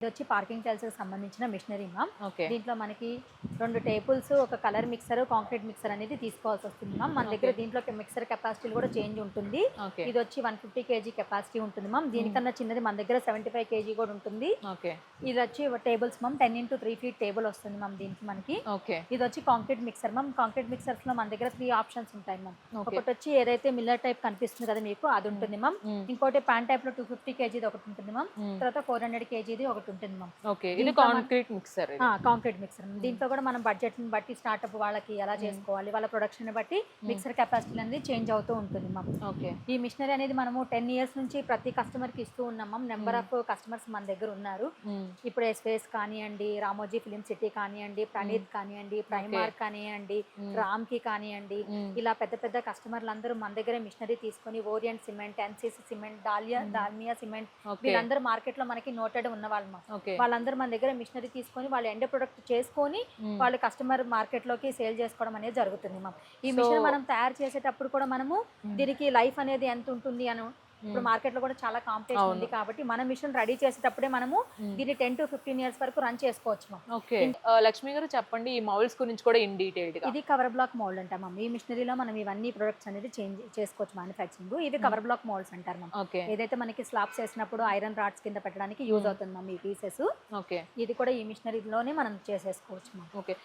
ఇది వచ్చి parking tiles కి సంబంధించిన మిషనరీ మ్యామ్. ఓకే. దీంట్లో మనకి 2 టేబుల్స్, ఒక కలర్ మిక్సర్, కాంక్రీట్ మిక్సర్ అనేది తీసుకోవాల్సి వస్తుంది మ్యామ్. మన దగ్గర దీంట్లో మిక్సర్ కెపాసిటీ కూడా చేంజ్ ఉంటుంది. ఓకే. ఇది వచ్చి 150 కేజీ కెపాసిటీ ఉంటుంది మ్యామ్. దీనికన్నా చిన్నది మన దగ్గర 75 కేజీ కూడా ఉంటుంది. ఓకే. ఇది వచ్చి tables ma'am 10 into 3 feet table వస్తుంది మ్యామ్ దీనికి మనకి. ఓకే. ఇది వచ్చి concrete mixer ma'am. Concrete mixers లో మన దగ్గర 3 ఆప్షన్స్ ఉంటాయి మ్యామ్. ఓకే. ఒకటి వచ్చి ఏదైతే మిల్లర్ టైప్ కనిపిస్తుంది కదా మీకు, అది ఉంటుంది మ్యామ్. ఇంకోటి పాన్ టైప్ లో 250 కేజీది ఒకటి ఉంటుంది మ్యామ్. తర్వాత 400 కేజీది ఒకటి ఉంటుంది మ్యామ్. ఓకే. ఇది కాంక్రీట్ మిక్సర్. Concrete mixer. దీంట్లో కూడా మనం బడ్జెట్ ని బట్టి స్టార్ట్అప్ వాళ్ళకి ఎలా చేసుకోవాలి, వాళ్ళ ప్రొడక్షన్ ని బట్టి మిక్సర్ కెపాసిటీ అనేది చేంజ్ అవుతూ ఉంటుంది మ్యామ్. ఓకే. ఈ మిషనరీ అనేది మనము 10 years నుంచి ప్రతి కస్టమర్ కి ఇస్తూ ఉన్నాం మ్యామ్. నెంబర్ ఆఫ్ కస్టమర్స్ మన దగ్గర ఉన్నారు. ఇప్పుడు ఎస్వేస్ కానివ్వండి, రామోజీ ఫిలిం సిటీ కానివ్వండి, ప్రణీత్ కానివ్వండి, ప్రైమార్ కానివ్వండి, రామ్ కి కానివ్వండి, ఇలా పెద్ద పెద్ద కస్టమర్లు అందరూ మన దగ్గర మిషనరీ తీసుకొని orient cement, NCC cement, Dalmia cement, వీళ్ళందరూ మార్కెట్ లో మనకి నోటెడ్ ఉన్న వాళ్ళు మ్యామ్. వాళ్ళందరూ మన దగ్గర మిషనరీ తీసుకొని వాళ్ళు ఎండ్ ప్రొడక్ట్ చేసుకొని వాళ్ళు కస్టమర్ మార్కెట్ లోకి సేల్ చేసుకోవడం అనేది జరుగుతుంది మ్యామ్. ఈ మిషన్ మనం తయారు చేసేటప్పుడు కూడా మనము దీనికి లైఫ్ అనేది ఎంత ఉంటుంది అని, ఇప్పుడు మార్కెట్ లో కూడా చాలా కాంపిటీషన్ ఉంది కాబట్టి మన మిషన్ రెడీ చేసేటప్పుడే మనము దీన్ని 10 to 15 years వరకు రన్ చేసుకోవచ్చు మ్యామ్. ఓకే. లక్ష్మి గారు చెప్పండి, ఈ మౌల్డ్స్ గురించి కూడా ఇన్ డీటెయిల్డ్ గా. ఇది కవర్ బ్లాక్ మౌల్డ్ అంటాం మ్యామ్. ఈ మిషనరీలో మనం ఇవన్నీ ప్రొడక్ట్స్ అనేది చేంజ్ చేసుకోవచ్చు మ్యానుఫ్యాక్చరింగ్. ఇవి కవర్ బ్లాక్ మౌల్డ్స్ అంటారు మ్యామ్. ఓకే. ఏదైతే మనకి స్లాబ్స్ వేసినప్పుడు ఐరన్ రాడ్స్ కింద పెట్టడానికి యూజ్ అవుతుంది మ్యామ్ ఈ పీసెస్. ఓకే. ఇది కూడా ఈ మిషనరీలోనే మనం చేసేసుకోవచ్చు మ్యామ్. ఓకే.